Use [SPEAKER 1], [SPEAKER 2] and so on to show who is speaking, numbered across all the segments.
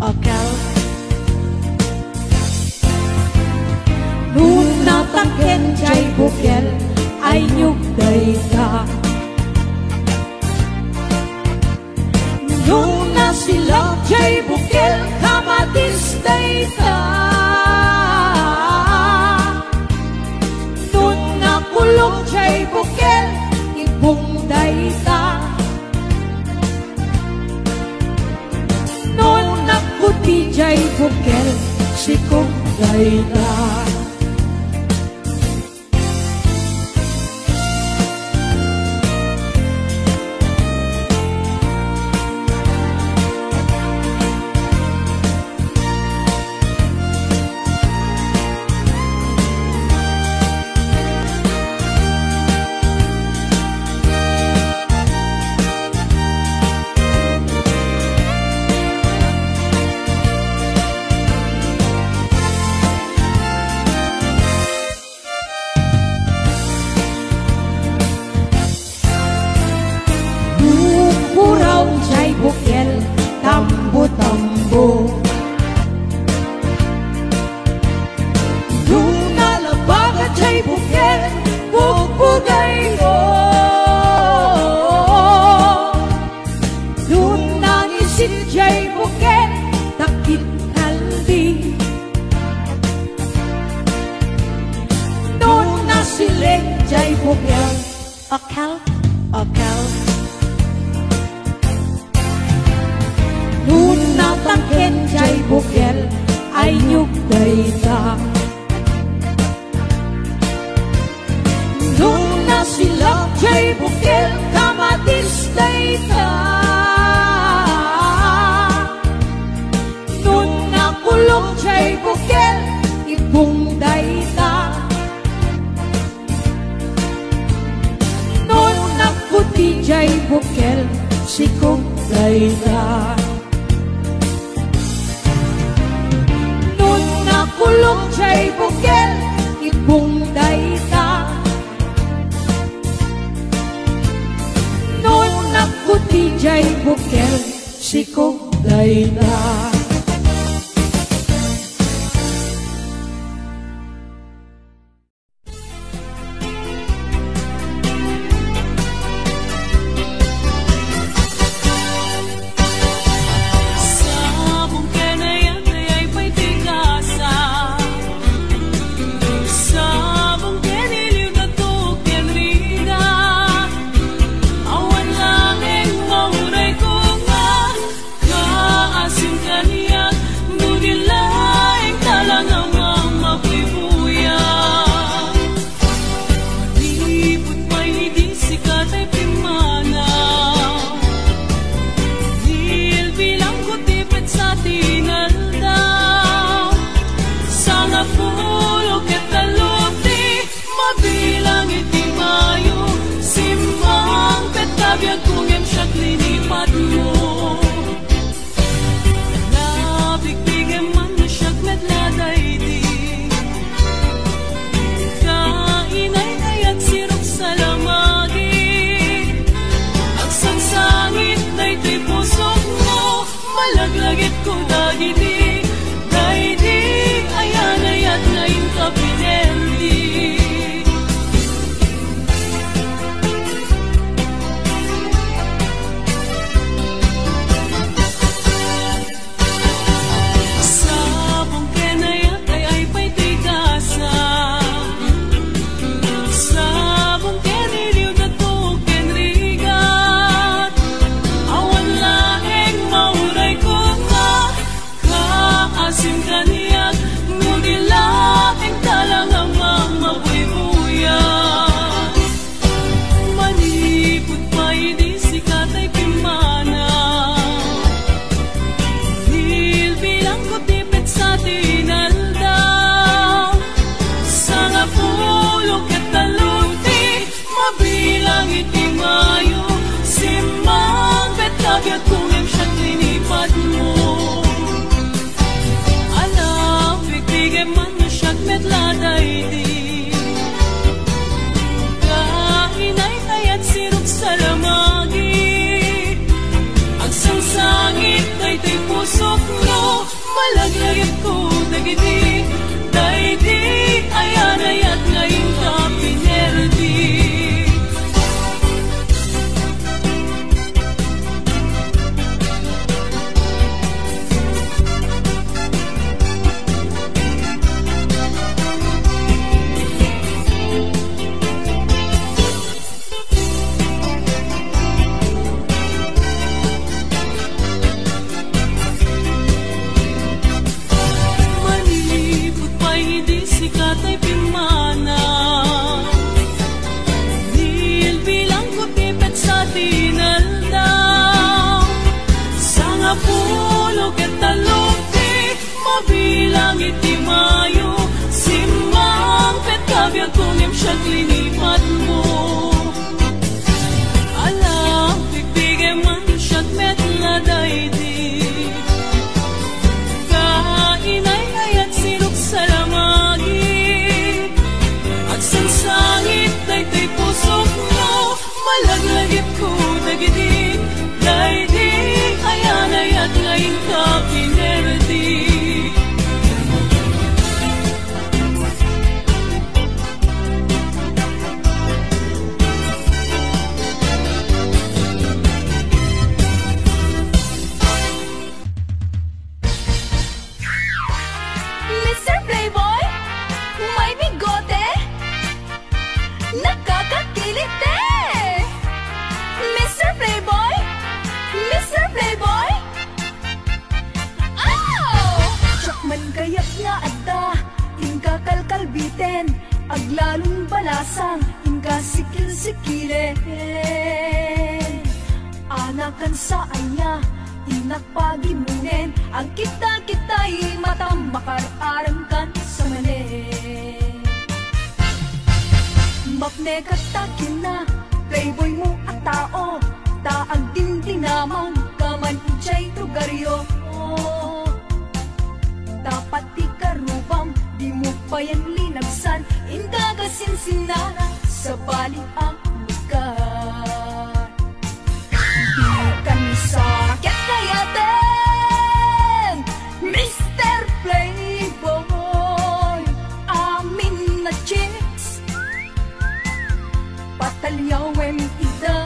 [SPEAKER 1] akal. Nun natangken jay bukel ay nyugday ka. Nun nasilak jay bukel kamatisday ka. Nun nakulong jay bukel ibungday ka. Nun nakuti jay bukel sikungday ka. Akal, akal. Nun natangken jay bukel ay nyugday ka. Nun nasilak jay bukel kamatisday ka. Nun nakulong jay bukel ibungday ka. Puti jay bukel sikungday ka. Nun nakulong jay bukel ibungday ka. Nun nakuti jay bukel sikungday ka.
[SPEAKER 2] Awan laeng mauray ko nga malaglagit ko dagiti daydi ayanayat ngayon ka pinerdi. Katay pimana Nil bilang ko tipet sa tinaldaw Sanga pulo ketalokti Mabilang iti mayo Simang petkabya kunim siya klinipat mo Alam, pipigay man siya't metla daydi Kainay ayat sinuk salamagi Sangsangit daytoy pusok mo Malaglagip ko dagiti daydi ayanayat ngayon ka pinerdi.
[SPEAKER 3] Mr. Playboy, may bigote nakakakilit eh! Mr. Playboy! Mr. Playboy! Oh! Tsak man kayak nga adda, inka kalkalbiten, aglalong balasang, inka sikil-sikilen. Anakan sa anya, inakpagimunen, ang kita-kita'y matang makararang kan sa mali. Mapne katakin na, playboy mo at tao, taag din dinamang, kaman ichay lugaryo. Dapat di karubam, di mo pa yan linagsan, indagasinsinara sa bali ang lugar. Di ka ni sakit kayatin, Mr. Playboy, amin na chicks patalyawem ida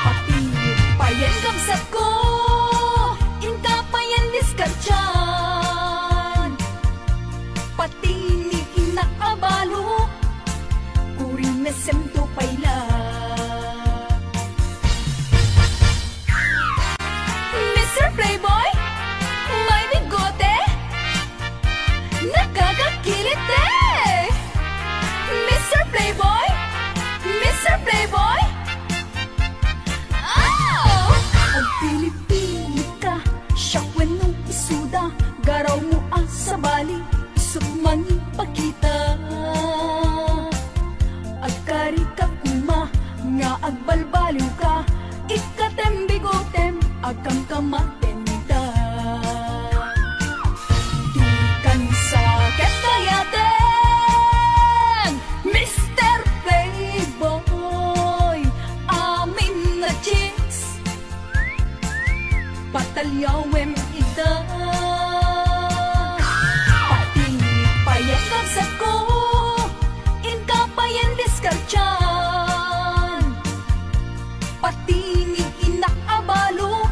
[SPEAKER 3] pati payen kamsat ko inka payen diskartyan pati ni inakabalo kuring mesem to payla. Mr. Playboy, may bigote nakakakilit eh! Mr. Playboy! Mr. Playboy! Oh! Ang pili-pili ka, syakwen nung isuda, garaw mo ang sabali, isot man ipakita. Agkari ka kuma, nga agbalbaliw ka, ikatem bigotem, agkam kamatenda. Di kan sakit kayaten, Mr. Playboy, amin na chicks patalyawem ida pati payen kamsat ko inka payen diskartyan pati ni inakabalo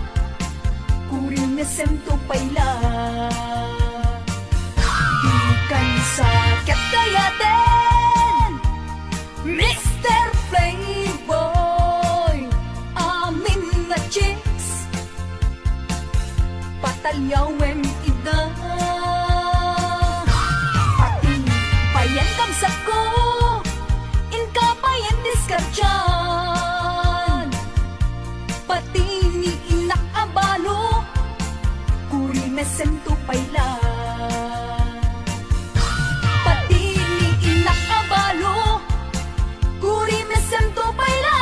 [SPEAKER 3] kuring mesem to payla. Di kan sakit kayaten, Mr. Playboy, amin na chicks patalyawem ida pati payen kamsat ko inka payen diskartyan pati ni inakabalo kuring mesem to payla. Pati ni inakabalo kuring mesem to payla.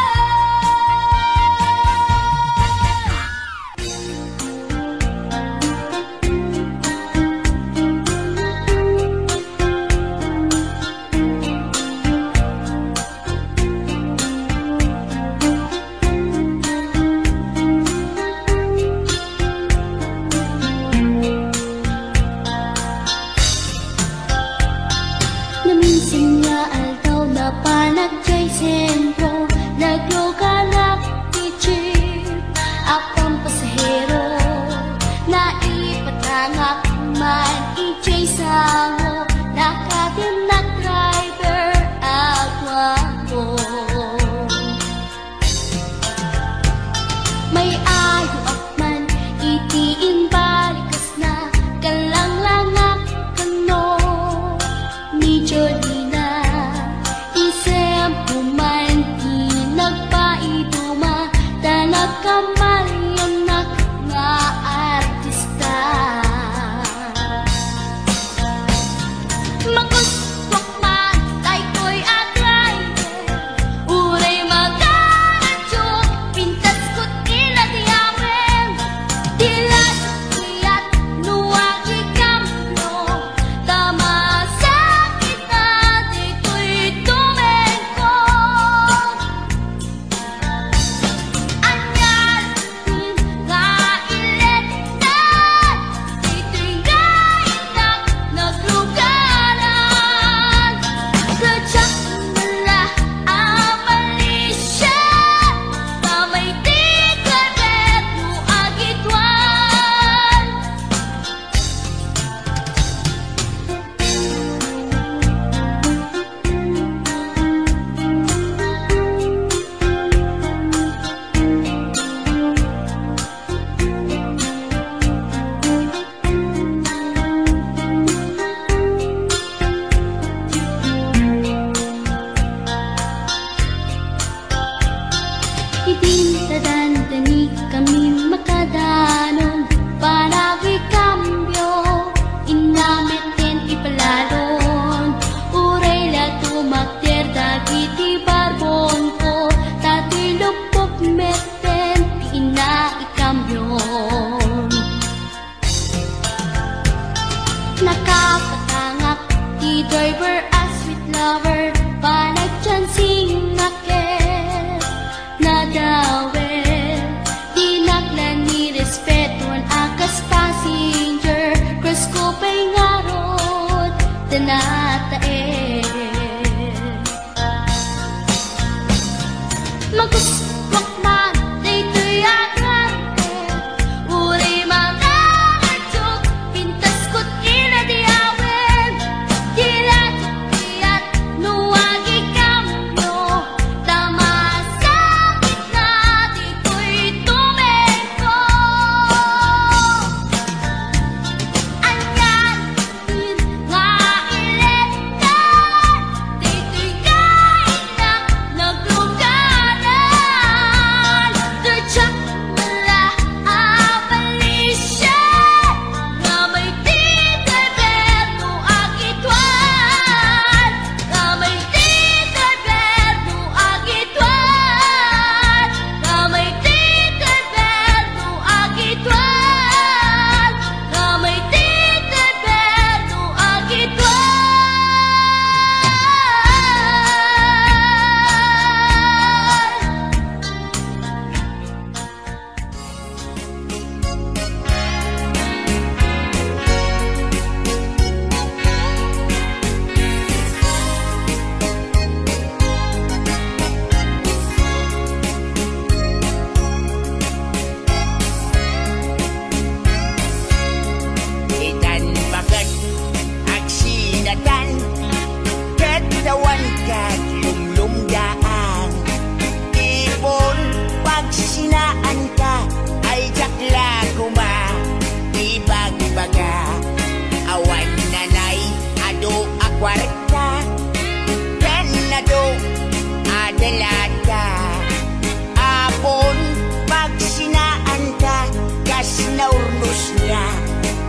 [SPEAKER 4] naurnos niya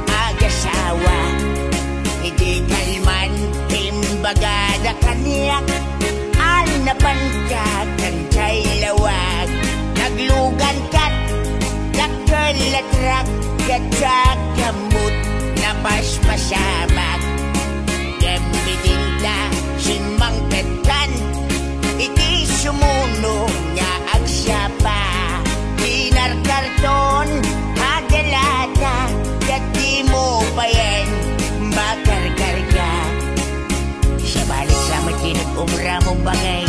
[SPEAKER 4] agasawa. Hindi kalman timbaga na kaniyak anapan ka kancay lawag. Naglugan kat nakalatrak katsak kamut napaspasamag. Gamitin ka simang petan iti sumuno nga agsapa. Dinarkarton hagalata dati mo pa yan makarkarga. Sa balik sa matinag umra mong bagay.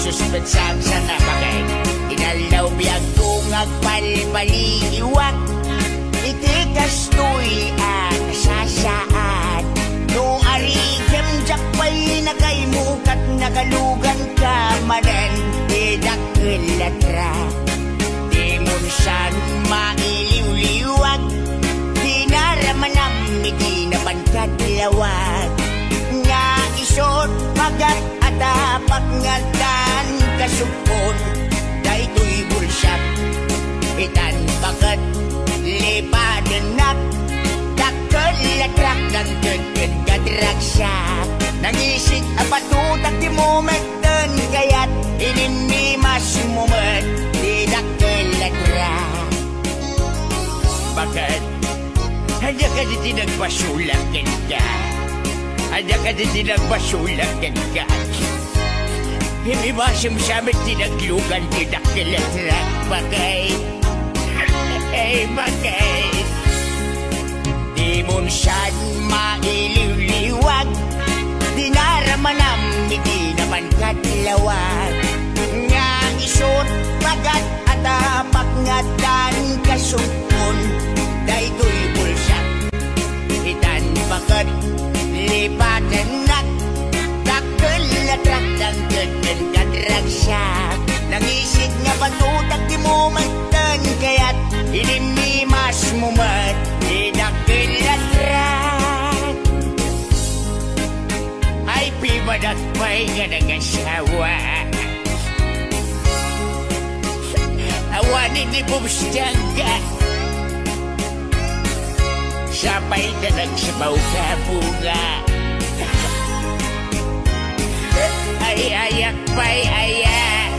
[SPEAKER 4] Suspensam sa nabagay inalaw biyag kong agpalpaliiwak. Iti kastoy ang sasaan noong arigam jakpay na kay mukat nagalugan ka manan idakilatra. Di munsan mailiw-liwag dinaramanam iti nabangkat lawag. Nga isot pagat atapak ngatan kasupon daytoy bulsak. Itan bagat lipadenak dakkelatrak dan keken kadragsak. Nangisik apatutak di momenten kayat inini mas mumet di dakkelatrak. Bagat hanya kasi tinagpasulakan ka. Hanya kasi tinagpasulakan ka. Hindi ba sumsamit tinaglugan tinagkilatrak bagay? Bagay di munsan mailiw-liwag dinaramanam hindi naman katlawag. Nga isot bagat atapak ngatan kasupon daytoy bulsak. Itan bagat lipadenak dakkelatrak dan keken kadragsak. Nangisig nga batutak di momenten kayat inini mas mumet di dakkelatrak. Ay pibadak pa'y nga nangasawa. Awanin ni bumstyaga sapay na nagsabaw ka bunga. Ay ayak pa'y ayak.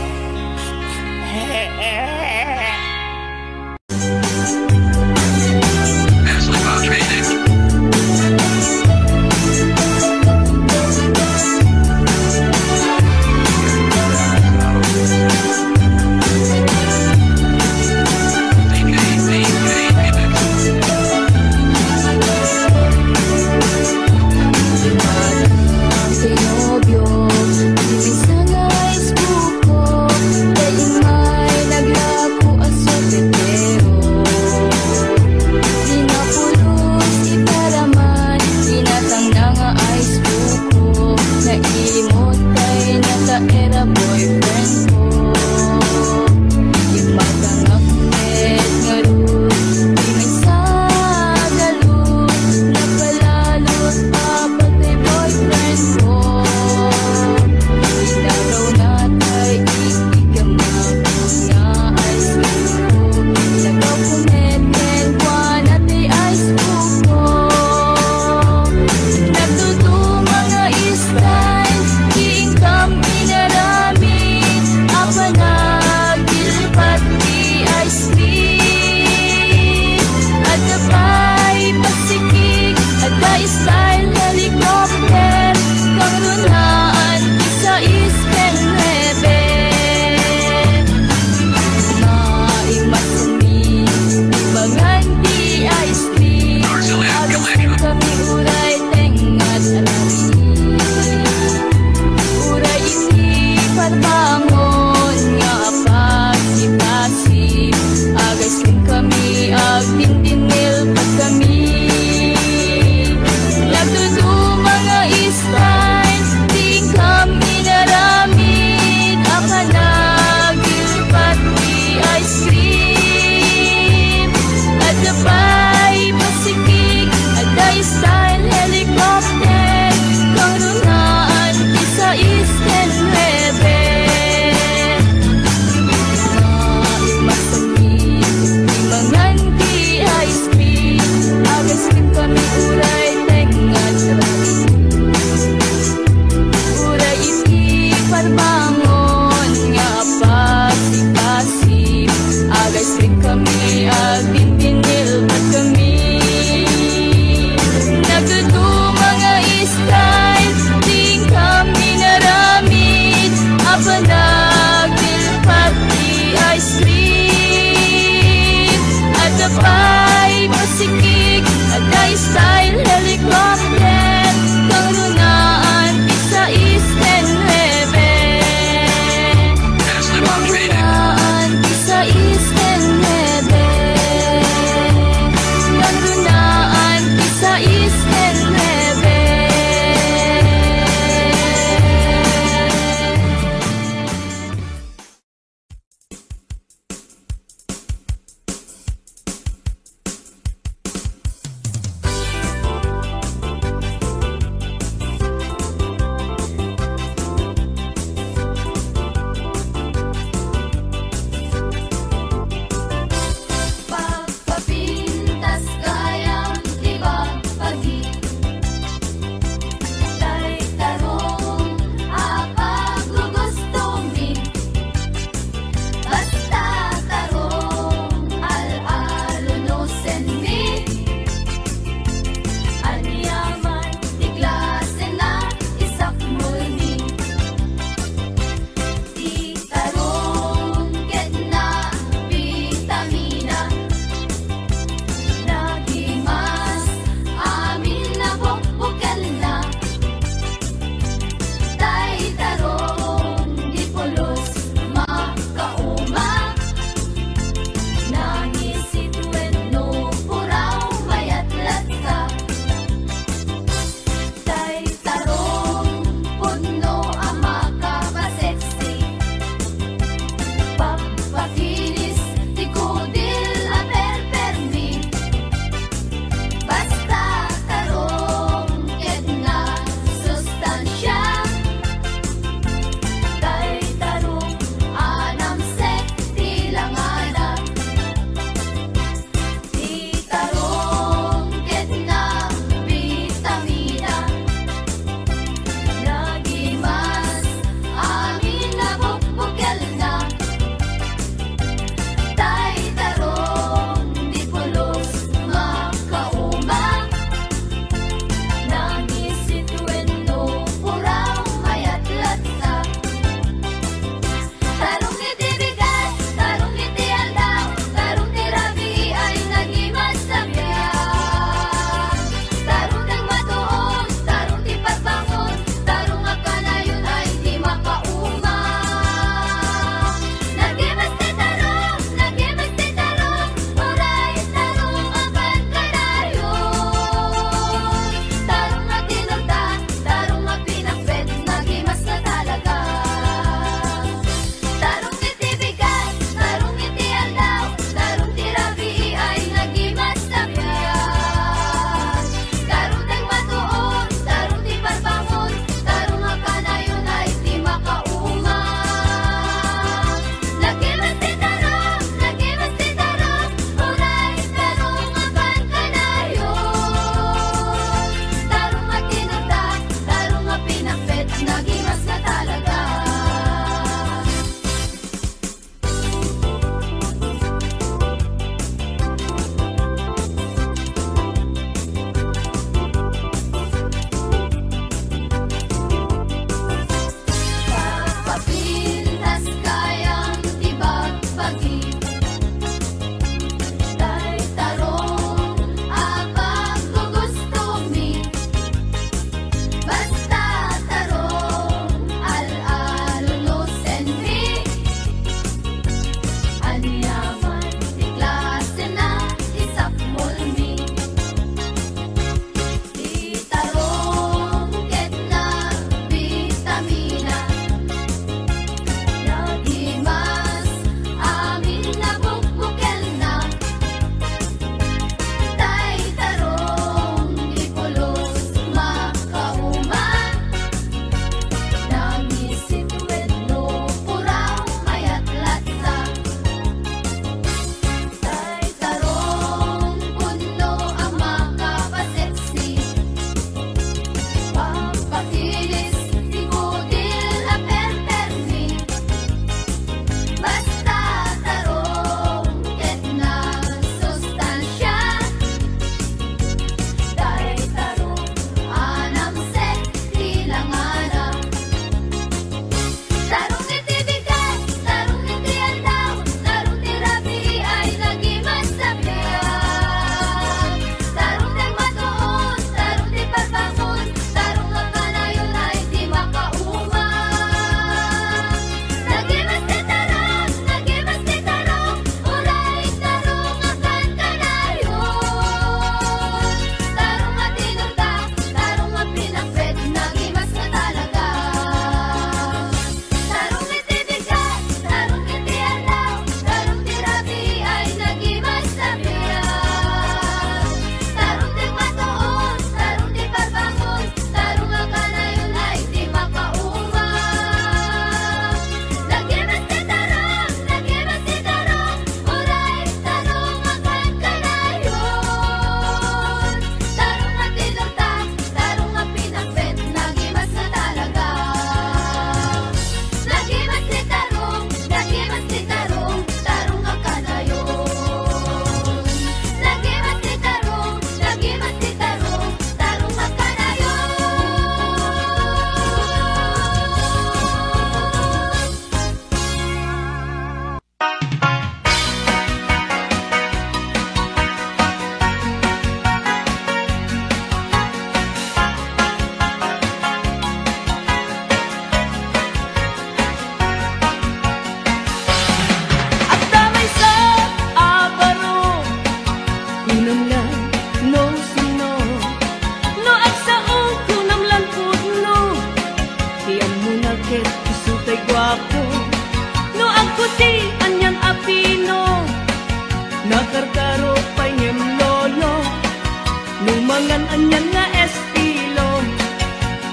[SPEAKER 2] Numangan anyan nga estilo,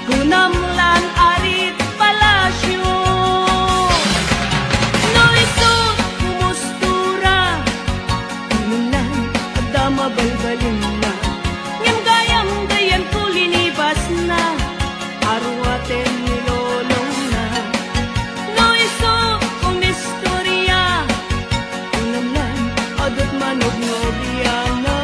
[SPEAKER 2] kunamlan arit palasyo. No isot kumustura, inunan adama balbalin na. Ngem gayam gayan kulinibas na, arwaten nilolong na. No isot kumistorya, kunamlan adot manog nobiana.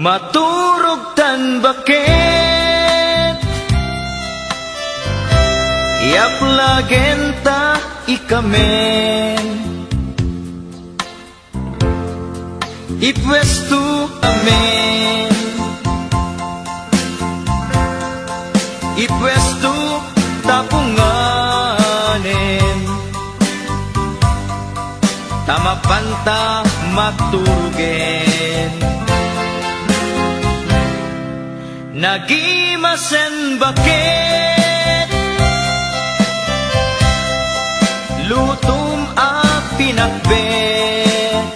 [SPEAKER 5] Maturog tan bakit iaplagenta ikamen ipwestu amen ipwestu tapunganen tamapanta maturugen nagimasen bakit lutum a pinakbet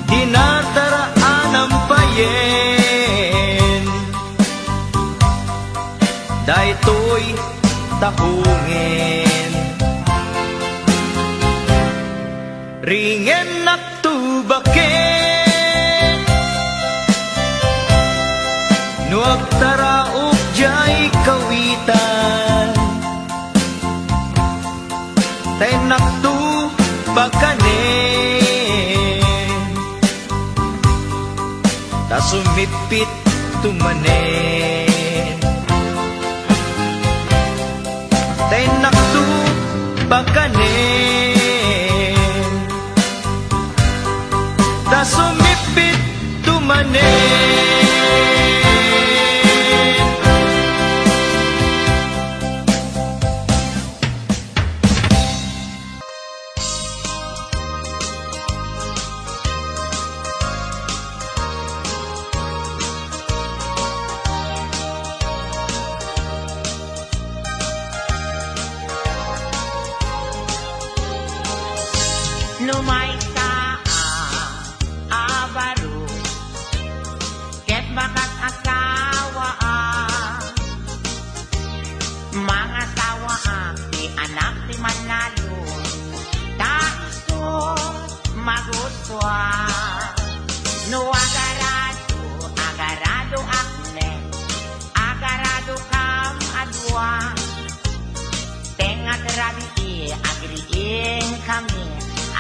[SPEAKER 5] dinataraan ang payen daytoy tahungen ringen naktu bakit nuag taraok jay kawitan tenak tu bakanen tasumipit tumanen tenak tu bakanen, ta sumipit tumanen.
[SPEAKER 4] Numay ka abaro, ket bakat asawa mga sawa di anak di manalo, taiso maguswa. No agarado akne, agarado kam adwa, tengat rabi agriin kami.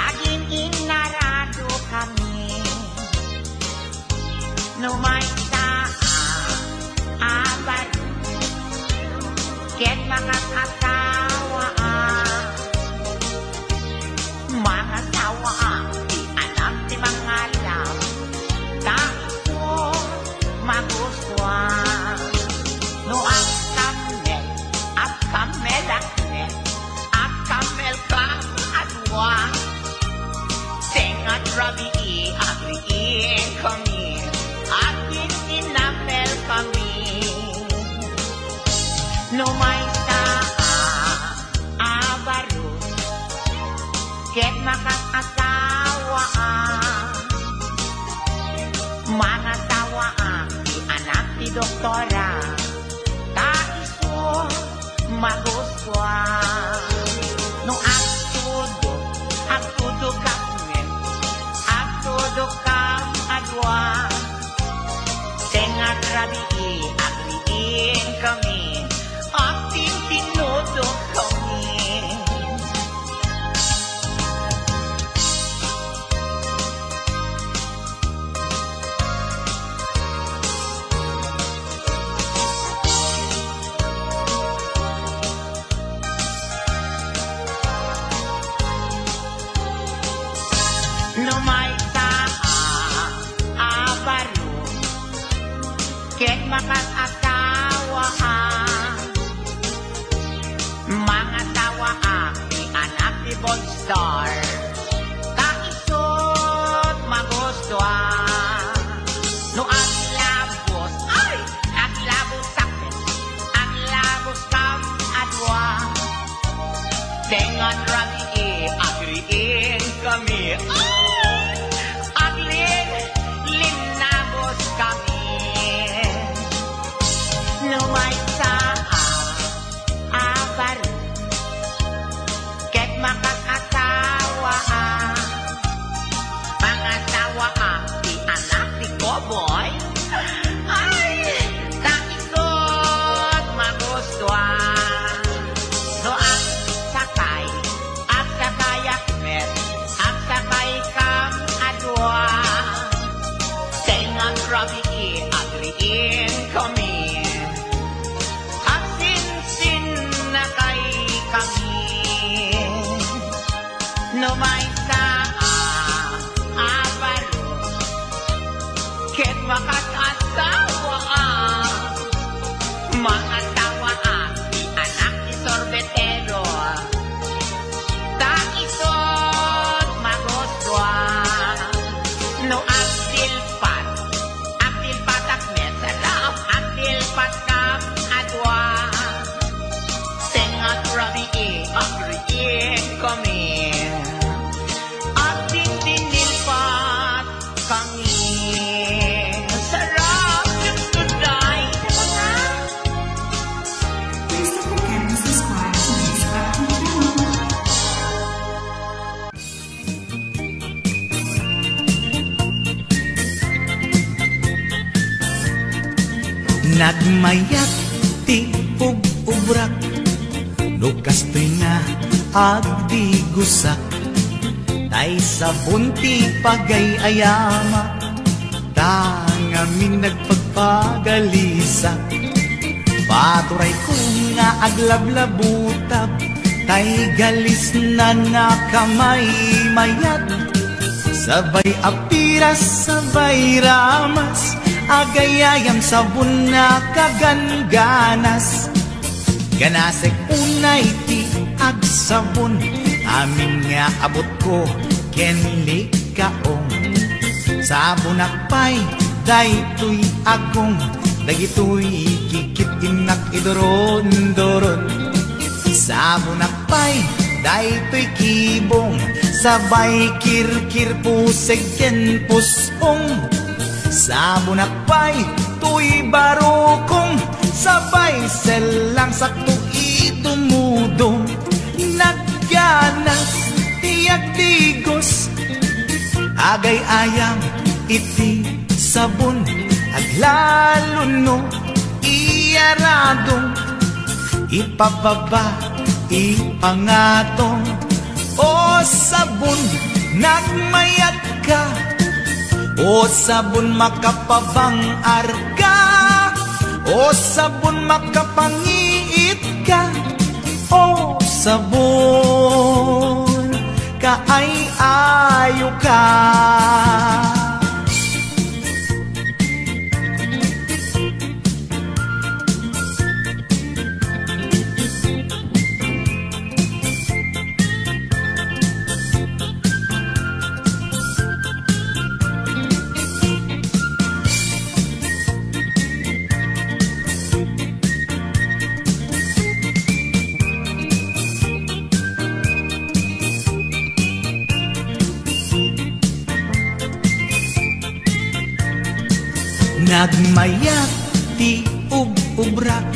[SPEAKER 4] Aging inarado kami, no may abaro, ket mga asawa di anak di mga lam, taiso maguswa. No ang kamel akne, ang kamel kam adwa, tengat rabi agriin kami, atin inapel kami. No may abaro, ket makat asawa mga sawa di anak di doktora, taiso maguswa. No ang tudo kami, tudo kam adwa, tengat rabi agriin kami, ating tinudo kami. No may abaro, ket makat asawa mga sawa di anak di Bonstar, taisot maguswa. No aglabos sakit, aglabos kam adwa, tengat rabi agriin kami. Linabos kami, no may abaro, ket makat asawa mga sawa di anak di Koboy, taisot maguswa. No ang sakay akmet, ang sakay kam adwa, tengat rabi agriin kami, asin na kay kami. No may abaro, ket makat asawa mga sawa di anak di sorbetero, taisot maguswa. No agtilpat akmet, sarap agtilpat kam adwa, tengat rabi agriin kami, ating dinilpat kami. Sarap yung tunay, diba?
[SPEAKER 6] Please don't forget to subscribe to this channel.
[SPEAKER 5] Nagmayat ti ug-ubrak, lukas na agdi gusak, tay sa bunti pagay-ayama, tangamin nagpagpagalisak. Paturay ko nga aglablabutab, tay galis na nakamay mayat, sabay apiras, sabay ramas, agayayam sabon na kaganganas. Ganasek unay ti agsabon, amin nga abot ko kenli kaong. Sabon akpay, daytoy agong, dagitoy kikit inak idoron-doron. Sabon akpay, daytoy kibong, sabay kirkir puseg ken pusong. Sabon akpay, tuy barukong, sabay selang sakto itumudong. Nagganas, tiyak tigos, agay ayam iti sabon, aglalo no iyaradong, ipababa ipangatong. O sabon, nagmayat ka, o sabon makapabang arka, o sabon makapangiit ka, o sabon kaay-ayo ka. Nagmayat ti ub-ubrak,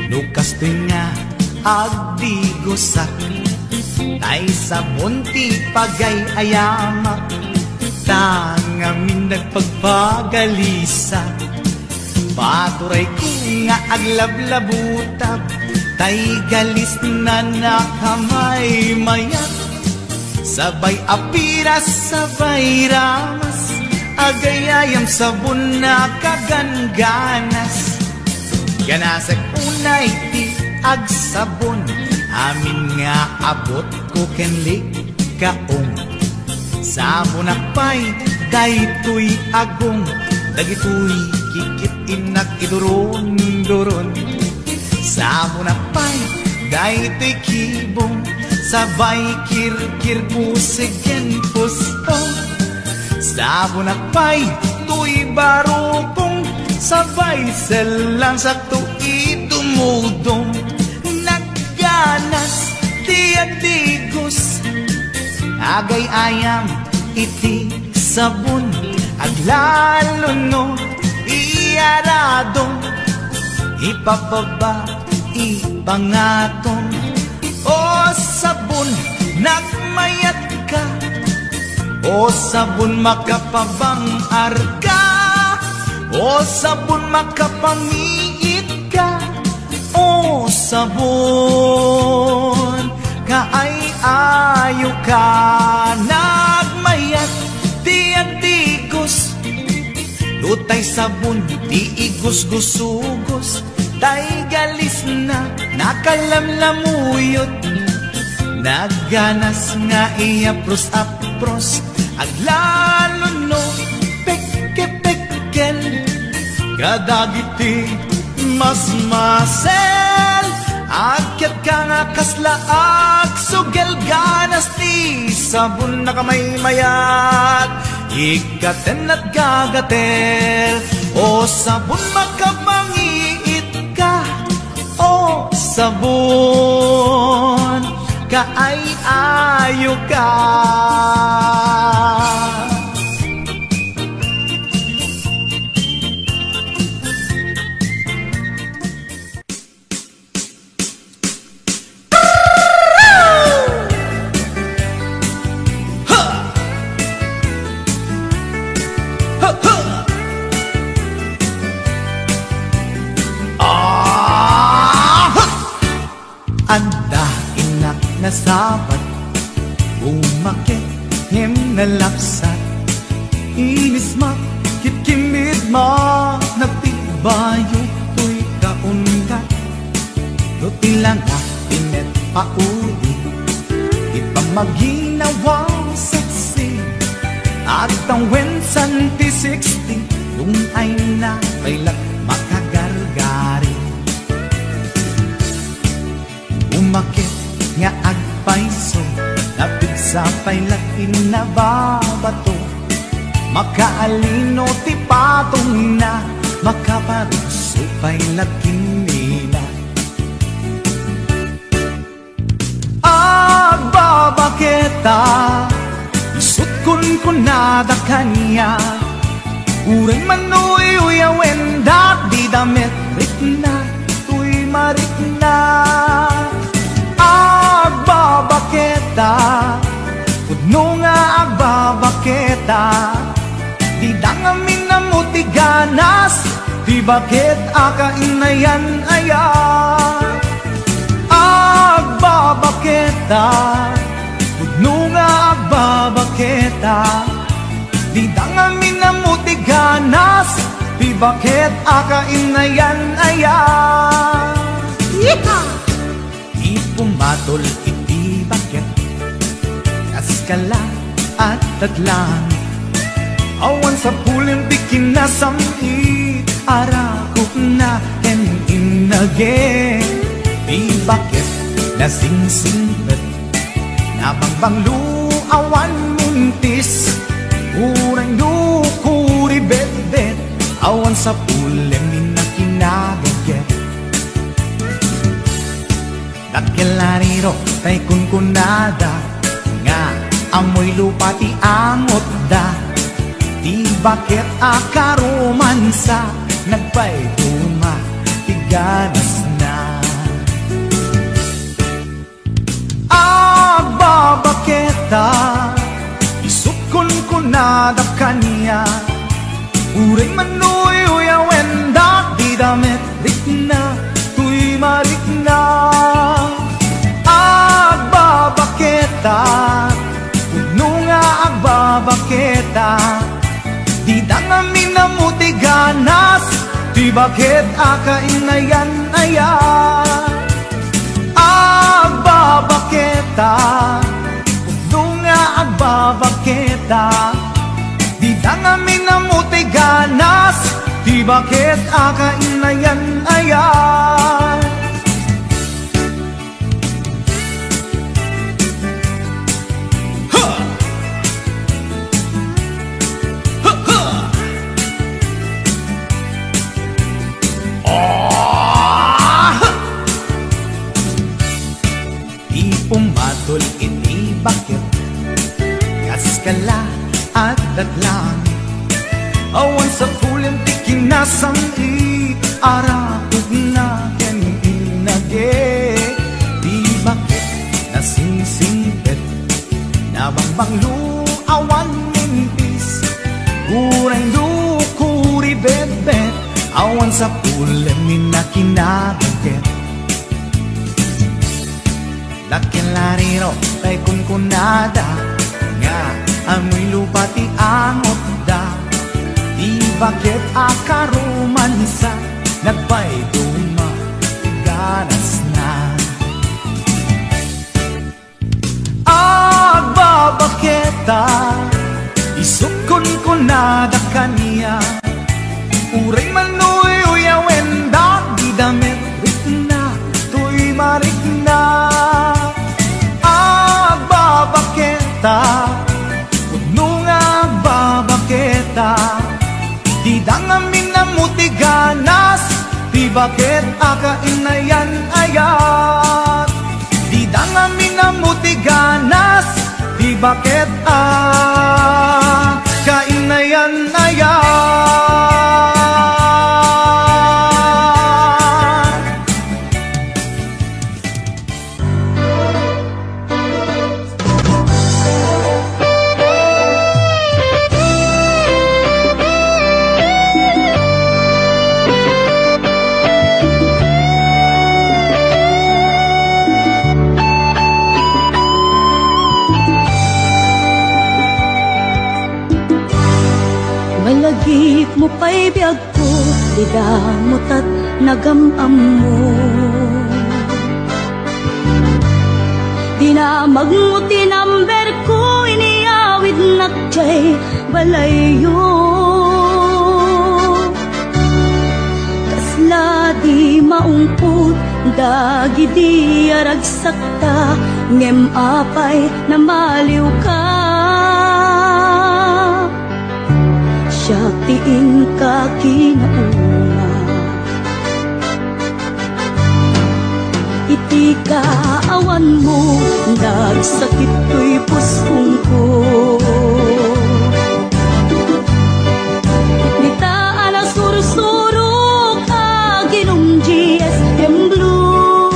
[SPEAKER 5] nukas nga agdigusak, tay sabon ti pagay-ayamak, tangamin nagpagpagalisa. Paturay ko nga aglablabutak, tay galis na nakamay mayat, sabay apiras, sabay ramas, agayayam sabon na kaganganas. Ganasag unay ti agsabon, amin nga abot ko kenli kaong. Sabon akpay, daytoy agong, dagitoy kikit inak idoron-doron. Sabon akpay, daytoy kibong, sabay kirkir puseg ken pusong. Sabon akpay, tuy barukong, sabay selang sakto itumudong. Nagganas, tiyak tigos, agay ayam iti sabon, aglalo no iyaradong, ipababa ipangatong. O sabon, nagmayat ka, o sabon makapabang arka, o sabon makapangiit ka, o sabon kaay-ayo ka. Nagmayat tiyak tigos, lutay sabon ti igos-gusugos, tay galis na nakalamlamuyot. Nagganas nga iapros-apros, aglalo no pekke-pekkel, kadagiti mas-masel. Akyat ka nga kaslaak, sugel ganas ti sabon na kamay mayat, ikaten at gagatel. O sabon makapangiit ka, o sabon kaay-ayo ka. Anda inak na sabat, umakit him na lapsat, inis makit kimid ma, nagtibayo to'y kaungat, do tilang pinet paudi ipamaginawang saksi at ang wensan ti 60 yung ay na pailat makagargari umakit nga agpaiso napig sa pailat inababato makaalino ti patong na makaparuso pailat kinila agbabaketa isut kun nada kanya uray manuy uyawen dat di damit ritna tuy maritna agbabaketa kudno nga agbabaketa di dangamin na mutiganas di bakit akainayan aya agbabaketa kudno nga agbabaketa di dangamin na mutiganas di bakit akainayan aya di pumatol iti bakit kaskala at tadlang awan sa pulim bikin na samit arakot na ken inage di bakit nasingsingpet nabangbang luawan mintis urang lukuri bet-bet awan sa pulim minakinaget nakilariro tay kunkunada nga amoy lupa ti angot da di bakit akaromansa nagpayduma tiganas na agbabaketa isukon ko nada kanya uray manuy uyawen da di damit rikna tuy marikna agbabaketa kudno nga agbabaketa di dangamin na mutiganas di bakit akainayan aya agbabaketa kudno nga agbabaketa di dangamin na mutiganas di bakit akainayan aya pumatol iti bakit kaskala at datlang awan sa pulim ti kinasamit arakot na ken inage di bakit nasingsingpet nabangbang luawan mintis urang lukuri bet-bet awan sa pulim minakinaget lakilariro tay kunkunada nga amoy lupa ti angot da di bakit akaromansa nagpayduma ganas na agbabaketa isukon ko nada kanya uray manuy uyawen da di damit rikna tuy marikna agbabaketa kudno nga agbabaketa di dangamin na mutiganas di bakit akainayan ayat di dangamin na mutiganas di bakit akainayan ayat
[SPEAKER 7] Malagip mo pa'y biyag ko, idamot at nagamam mo. na magmuti number ko iniawid nakjay balayo. Kasla di maungput dagi di aragsakta ngem apay na maliw ka. Siyatiin ka kinauna, iti kaawan mo, nagsakit ko'y puspong ko. Nitaan ang sursurok, aginom GSM Blue.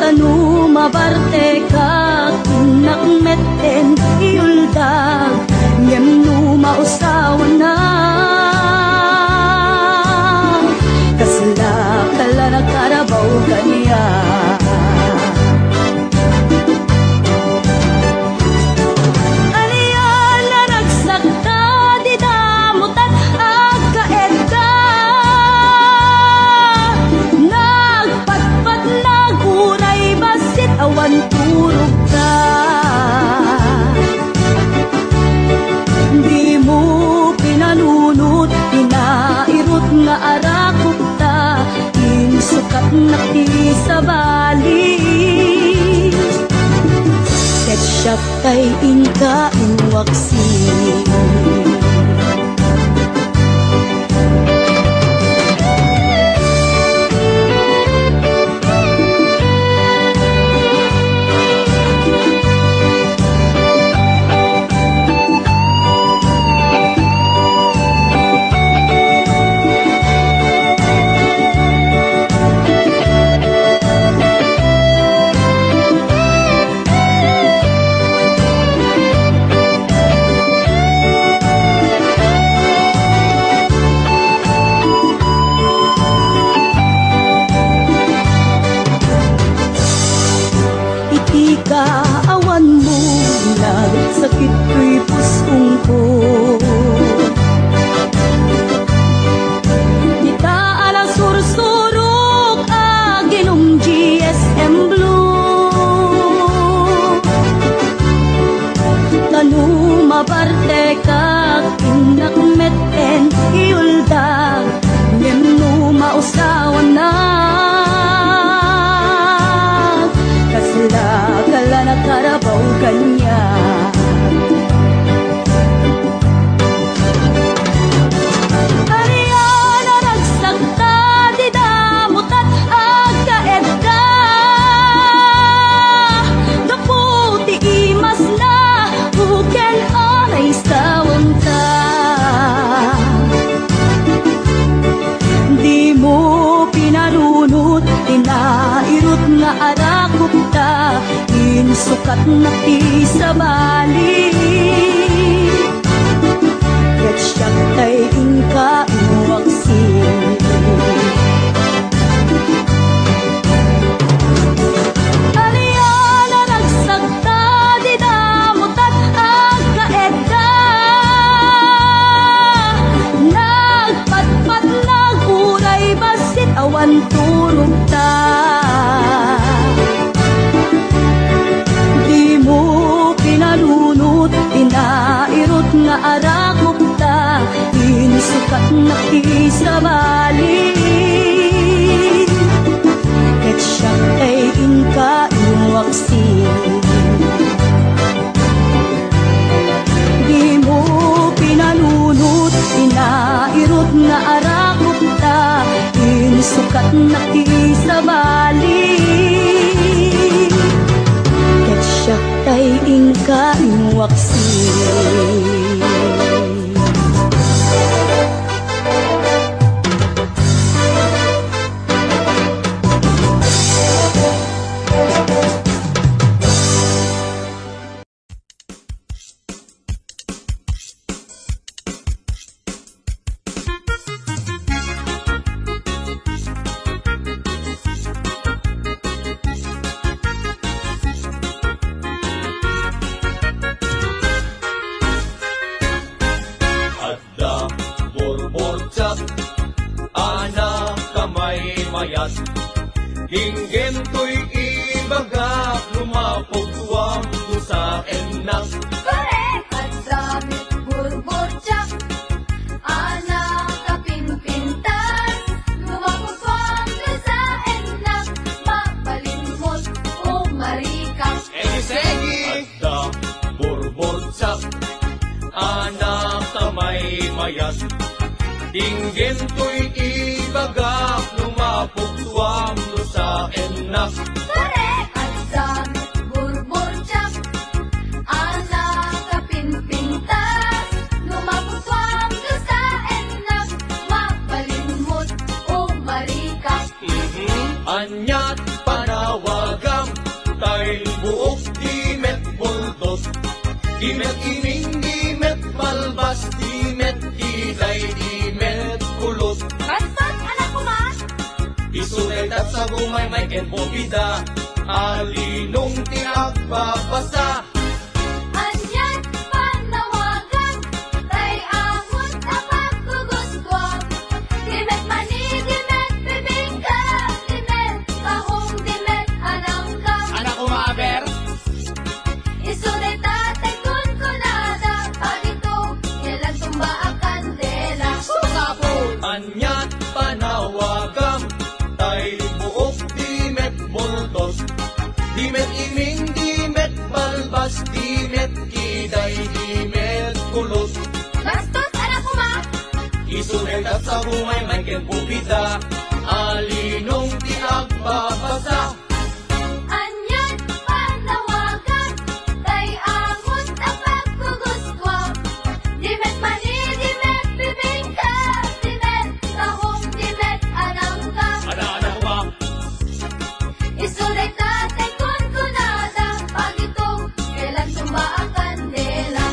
[SPEAKER 7] Kanu mabarte ka, kinakmeten iuldag, ngem nu mausawan na. Kasla kala na karabaw kaniya. Aniyan na nagsakta, di damutan agkaedda. Nagpatpat naguray basit awan turog ka. Di mo pinanunot, pinairot nga arakot ta, insukat na ti sa bali. Ketchup kay inka inwaksi. Kaawan mo, nagsakit ko'y puspong ko. Nitaan ang sursurok, aginom GSM Blue. Kanu mabarte ka, kinakmeten iuldag, ngem nu mausawan na. Kasla kala na karabaw kanya. Ariyan na nagsakta, di damutat agkaedda. Naputi imas na, buken anay sawang ta. Di mo pinarunot, tinairot nga arakot ta, insukat na ti sa bali. Ketchup tay inka inuwaksi. Aliyan na nagsakta, di damutat agkaedda. Nagpatpat naguray basit awan turog ta. Di mo pinalunot, pinairot nga arakot ta, insukat na ti sa bali. Ketchup ay inka inuwaksi. Di mo pinalunot, pinairot nga arakot ta, insukat na ti sa bali. Ketchup ay inka inuwaksi.
[SPEAKER 8] Dinggin to'y ibaga, lumapog tuwang to sa enak.
[SPEAKER 3] Korek! At damit burbotsak, anak kapimpintas, lumapagpang ka sa enak, mabalimot o marikas.
[SPEAKER 8] Segi! Adda, burbotsak, anak kamay mayat. Dinggin to'y ibaga, lumapog tuwang to sa enak.
[SPEAKER 3] Korek! At damit burbotsak, anak kapimpintas, lumapagpang ka sa enak, mabalimot o marikas.
[SPEAKER 8] Anyat panawagang, tay buok dimet bultos. Dimet iming, dimet balbas, dimet iday, dimet kulot.
[SPEAKER 3] Bastos, anak ko ma!
[SPEAKER 8] Isuretat sa gumay may kenpobida, alinong tinagpapasa.
[SPEAKER 3] Anyan panawagan, tay amon tapak kuguskwam. Dimet mani, dimet bibingka, dimet tahong, dimet anangka.
[SPEAKER 8] Anak ko maaber,
[SPEAKER 3] Isunay tatay kun kunada, pagito, kailan tumba ang kandela.
[SPEAKER 8] anyat panawagang, tay buok dimet bultos. Dimet iming, dimet balbas, dimet kiday, dimet kulot.
[SPEAKER 3] Bastos, anak ko ma!
[SPEAKER 8] Isuretat sa humay may kenpubida, alinong tinagpapasa.
[SPEAKER 3] Anyan panawagan, tay amon tapak kuguskwam. Dimet mani, dimet bibingka, dimet tahong, dimet anangka.
[SPEAKER 8] Anak ko ba?
[SPEAKER 3] Isulay tatay kun kunada, pagito, kailan tumba ang kandela.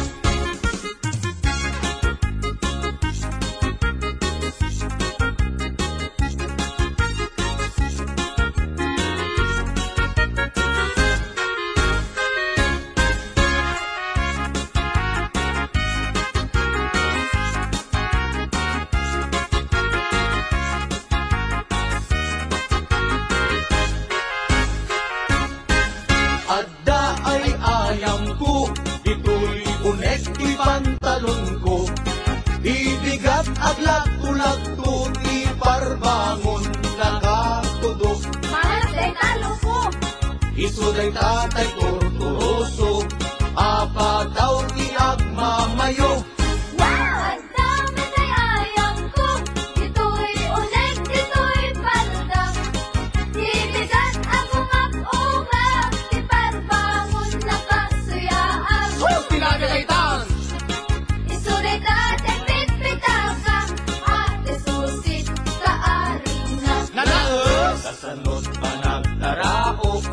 [SPEAKER 8] Adda ay ayam ko, ito'y unek ti pantalon ko. Ibigat aglat tulad to, ti parbangon nakatudok.
[SPEAKER 3] Malas day talo ko,
[SPEAKER 8] Isuday tatay torturoso, apataw ti agmamayo.
[SPEAKER 3] wow! Ang dami day ayam ko, ito'y unek, ito'y palda. Ibigat ang umag-umag, iparbangon na kasuyaan. Isulay tatay pitpitaka, ate susit kaaring na.
[SPEAKER 8] Kasanot pa nagtaraok,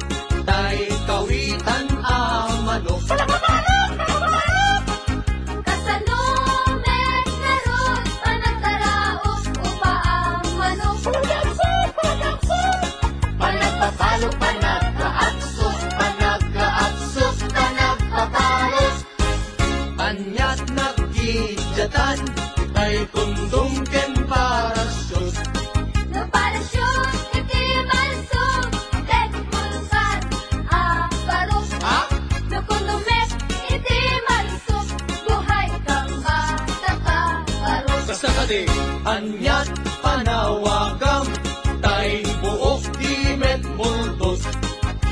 [SPEAKER 8] tay kawitan amanok.
[SPEAKER 3] Kasanumet naroon, panagtaraok upa ang manok.
[SPEAKER 8] Panagpapalo, panagkaaksot, panagkaaksot, panagpapalo. Anyat nagkidyatan, tay kundong ken parasyon.
[SPEAKER 3] No parasyon, iti malsog, tek mulsan, aparok. No kundumet, iti malsog, buhay kang bata ka, barok.
[SPEAKER 8] Basta ka di, anyat panawagam, tay buok dimet multos.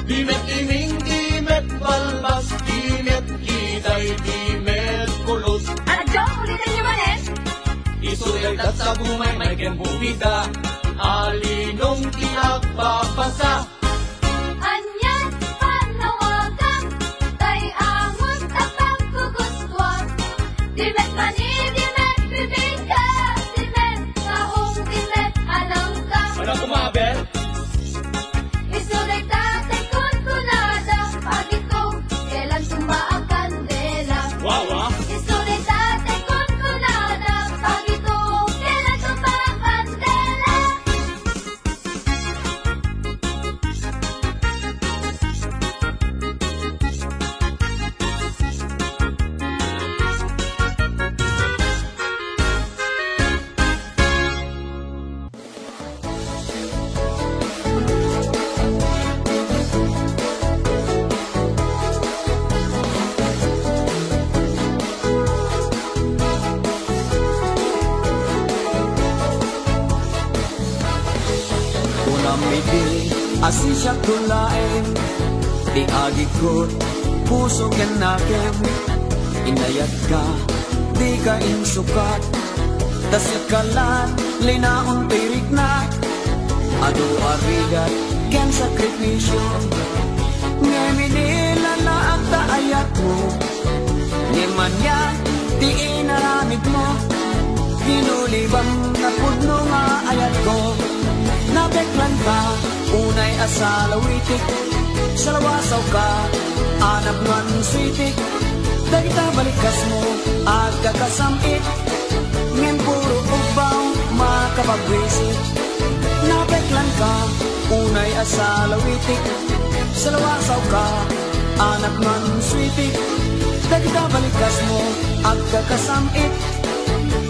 [SPEAKER 8] Dimet iming, dimet balbas, dimet kiday, dimet kulot.
[SPEAKER 3] Anak Jong, ulitin niyo man eh.
[SPEAKER 8] Isuretat sa bumay may kenpubida, alinong tinagpapasa.
[SPEAKER 3] Anyan panawagan, tay amon tapak kuguskwam. Dimet mani, dimet bibingka, dimet tahong, dimet anangka.
[SPEAKER 8] Anak ko maaber,
[SPEAKER 3] Isulay tatay kun kunada, pagito, kailan tumba ang kandela.
[SPEAKER 8] wawa.
[SPEAKER 3] Isulay tatay kun kunada, pagito, kailan tumba ang kandela.
[SPEAKER 9] Asisya tulain, di agikot, puso ken nakem. Inayat ka, di ka insukat, tasikalan, linaon tirik na. Ado arigat, ken sakripisyo, ngeminila na ang taayat mo. Ngemanya, di inaramid mo, pinulibang na pudno nga ayat ko. Nabeklan ka, unay asalawitik, salawasaw ka, anap man switik. Dagita balikas mo, at kakasamit, ngem puro ubaw, makapagwisit. Nabeklan ka, unay asalawitik, salawasaw ka, anap man switik. Dagita balikas mo, at kakasamit,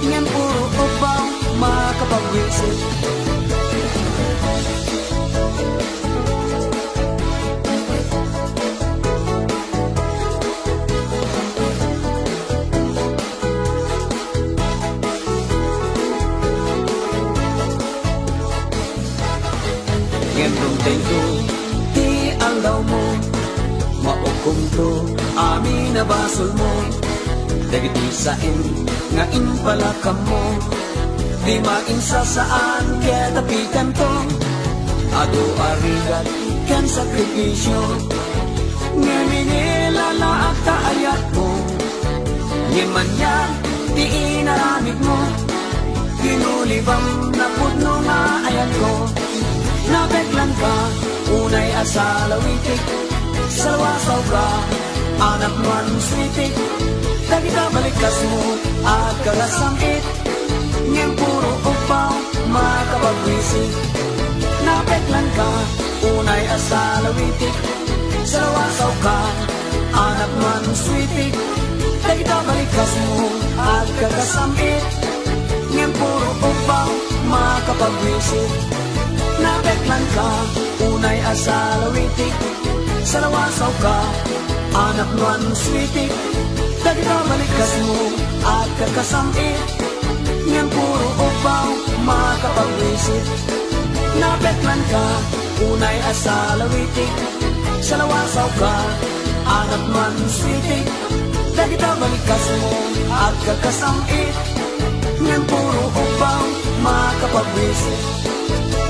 [SPEAKER 9] ngem puro ubaw, makapagwisit. Ngendong tengko, di alaw mo, maukom to, amin na basol mo. Dagit isain, nga impalakam mo, di mainsa saan, kaya tapikan to. Ado arigat, kan sakripisyo, ngeminila na at taayat mo. Ngemanya, di inaramid mo, pinulibang na pudno nga ayat ko. Nabeklan ka, unay asalawitik, salawasaw ka, anak man switik. Dagita balikas mo, at kagasamit, ngem puro upaw, makapagwisit. Nabeklan ka, unay asalawitik, salawasaw ka, anak man switik. Dagita balikas mo, at kagasamit, ngem puro upaw, makapagwisit. Nabeklan ka, unay asalawitik, salawasaw ka, anak man switik. Dagita balikas mo, at kakasamit, ngem puro upaw, makapagwisit. Nabeklan ka, unay asalawitik, salawasaw ka, anak man switik. Dagita balikas mo, at kakasamit, ngem puro upaw, makapagwisit.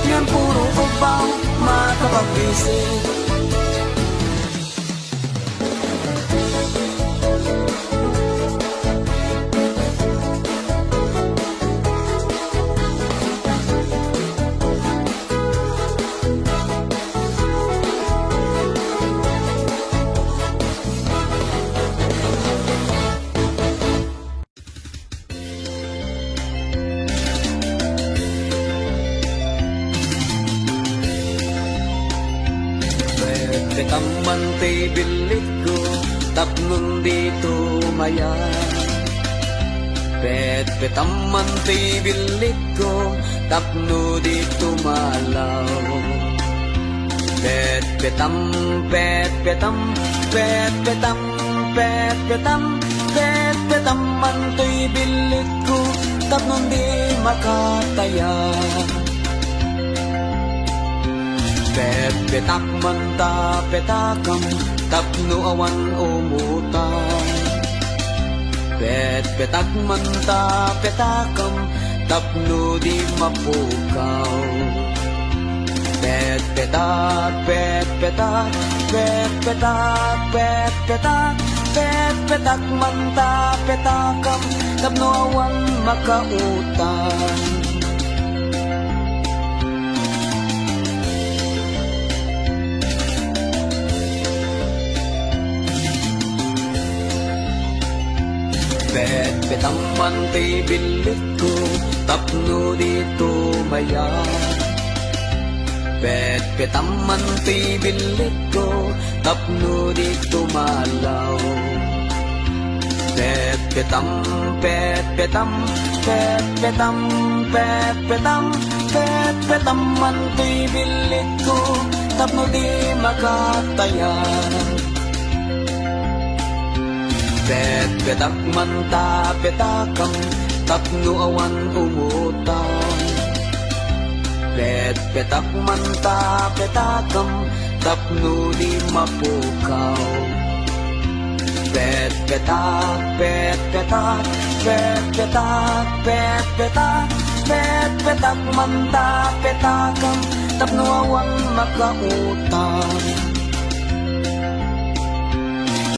[SPEAKER 9] Ngem puro upaw, makapagwisit. Tamantay bilit ko, tapnon dito maya. Tamantay bilit ko, tapno dito malaw. Petam, tamantay bilit ko, tapnon di makataya. Petakman ta petakam, tapno awan umutan. Petakman ta petakam, tapno di mapukaw. Petakman ta petakam, tapno awan makautan. Tamantay bilit ko, tapno dito maya. Tamantay bilit ko, tapno dito malaw. Tamantay bilit ko, tapno di makataya. Petakman ta petakam, tapno awan umutan. Pet petak manta petakam tapno di mapukaw. Pet petak pet petak pet petak pet petak pet petak manta petakam tapno awan makautang.